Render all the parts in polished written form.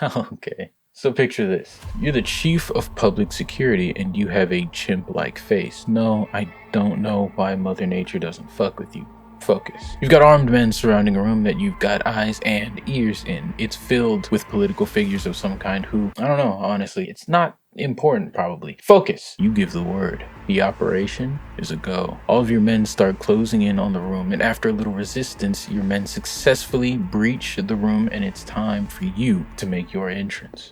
Okay. So picture this. You're the chief of public security and you have a chimp-like face. No, I don't know why Mother Nature doesn't fuck with you. Focus. You've got armed men surrounding a room that you've got eyes and ears in. It's filled with political figures of some kind who, I don't know, honestly, it's not important probably. Focus. You give the word. The operation is a go. All of your men start closing in on the room, and after a little resistance, your men successfully breach the room, and it's time for you to make your entrance.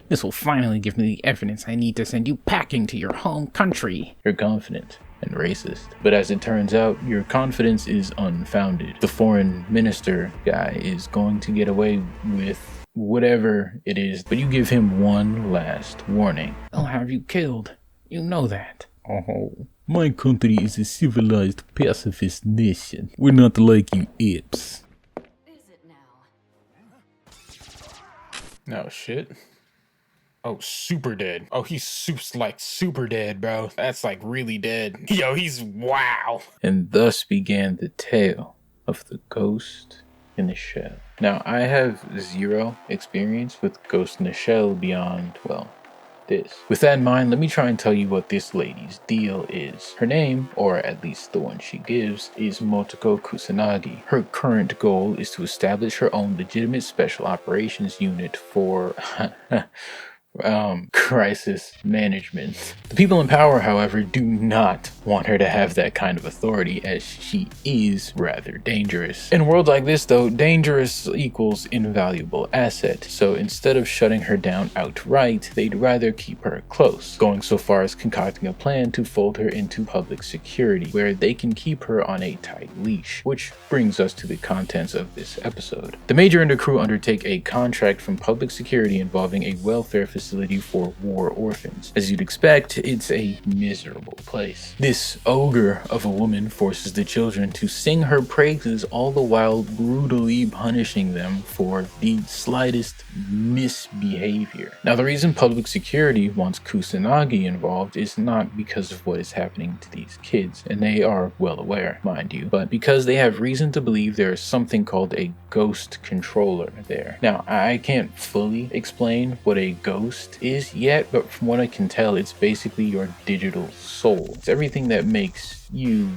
This will finally give me the evidence I need to send you packing to your home country. You're confident and racist, but as it turns out, your confidence is unfounded. The foreign minister guy is going to get away with whatever it is, but you give him one last warning. I'll have you killed. You know that. Oh. My country is a civilized pacifist nation. We're not like you apes. Is it now? No shit. Oh, super dead. Oh, he's super dead, bro. That's like really dead. Yo, he's wow. And thus began the tale of the ghost in the shell. Now, I have zero experience with Ghost in the Shell beyond, well, this. With that in mind, let me try and tell you what this lady's deal is. Her name, or at least the one she gives, is Motoko Kusanagi. Her current goal is to establish her own legitimate special operations unit for crisis management. The people in power, however, do not want her to have that kind of authority, as she is rather dangerous. In a world like this though, dangerous equals invaluable asset, so instead of shutting her down outright, they'd rather keep her close, going so far as concocting a plan to fold her into public security, where they can keep her on a tight leash. Which brings us to the contents of this episode. The Major and her crew undertake a contract from public security involving a welfare facility for war orphans. As you'd expect, it's a miserable place. This ogre of a woman forces the children to sing her praises, all the while brutally punishing them for the slightest misbehavior. Now, the reason public security wants Kusanagi involved is not because of what is happening to these kids, and they are well aware, mind you, but because they have reason to believe there is something called a ghost controller there. Now, I can't fully explain what a ghost is yet, but from what I can tell, it's basically your digital soul. It's everything that makes you,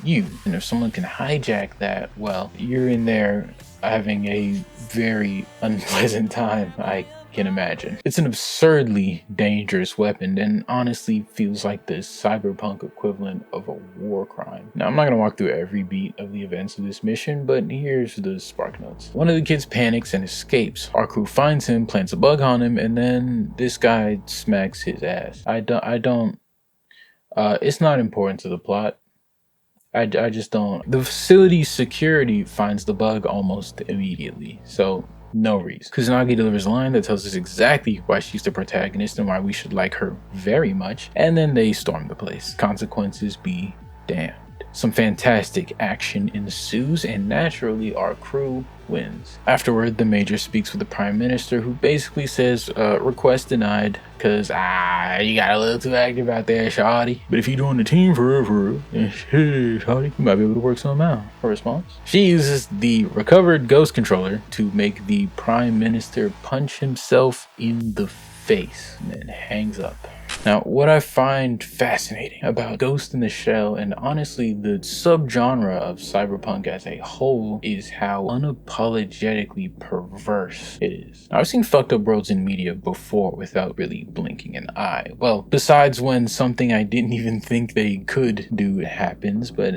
and if someone can hijack that, well, you're in there having a very unpleasant time, I can imagine. It's an absurdly dangerous weapon and honestly feels like the cyberpunk equivalent of a war crime. Now, I'm not gonna walk through every beat of the events of this mission, but here's the spark notes. One of the kids panics and escapes. Our crew finds him, plants a bug on him, and then this guy smacks his ass. It's not important to the plot. I just don't. The facility's security finds the bug almost immediately, so no reason. Kusanagi delivers a line that tells us exactly why she's the protagonist and why we should like her very much, and then they storm the place. Consequences be damned. Some fantastic action ensues, and naturally our crew wins. Afterward, the Major speaks with the Prime Minister, who basically says, request denied, cause you got a little too active out there, shawty. But if you're doing the team forever, shawty, you might be able to work something out. Her response? She uses the recovered ghost controller to make the Prime Minister punch himself in the face, and then hangs up. Now, what I find fascinating about Ghost in the Shell, and honestly the subgenre of cyberpunk as a whole, is how unapologetically perverse it is. Now, I've seen fucked up worlds in media before without really blinking an eye. Well, besides when something I didn't even think they could do happens, but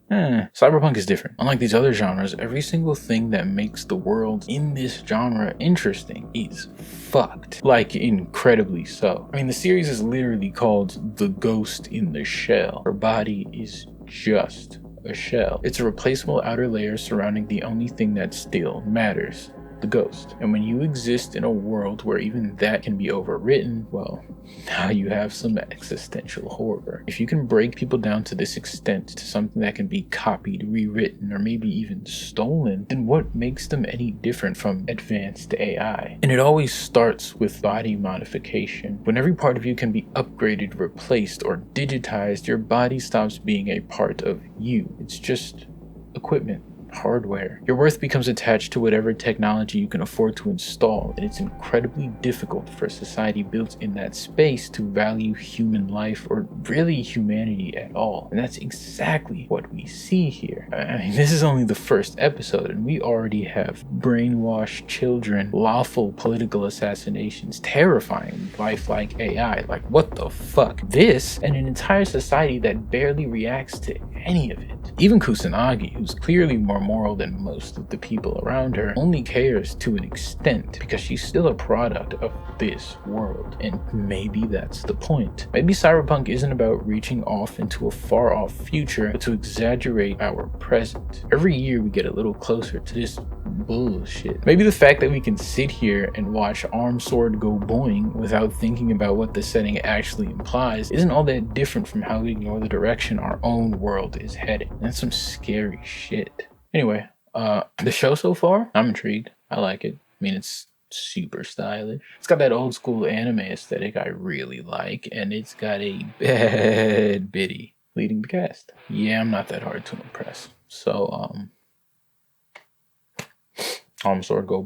cyberpunk is different. Unlike these other genres, every single thing that makes the world in this genre interesting is fucked. Like, incredibly so. I mean, the series is literally called The Ghost in the Shell. Her body is just a shell. It's a replaceable outer layer surrounding the only thing that still matters: the ghost. And when you exist in a world where even that can be overwritten, well, now you have some existential horror. If you can break people down to this extent, to something that can be copied, rewritten, or maybe even stolen, then what makes them any different from advanced AI? And it always starts with body modification. When every part of you can be upgraded, replaced, or digitized, your body stops being a part of you. It's just equipment, hardware. Your worth becomes attached to whatever technology you can afford to install, and it's incredibly difficult for a society built in that space to value human life or really humanity at all. And that's exactly what we see here. I mean, this is only the first episode, and we already have brainwashed children, lawful political assassinations, terrifying lifelike AI. Like, what the fuck? This, and an entire society that barely reacts to any of it. Even Kusanagi, who's clearly more moral than most of the people around her, only cares to an extent because she's still a product of this world. And maybe that's the point. Maybe cyberpunk isn't about reaching off into a far off future, but to exaggerate our present. Every year we get a little closer to this bullshit. Maybe the fact that we can sit here and watch arm sword go boing without thinking about what the setting actually implies isn't all that different from how we ignore the direction our own world is heading. That's some scary shit. Anyway, the show so far, I'm intrigued. I like it. I mean, it's super stylish. It's got that old school anime aesthetic I really like, and it's got a bad biddy leading the cast. Yeah, I'm not that hard to impress. So, arm sword go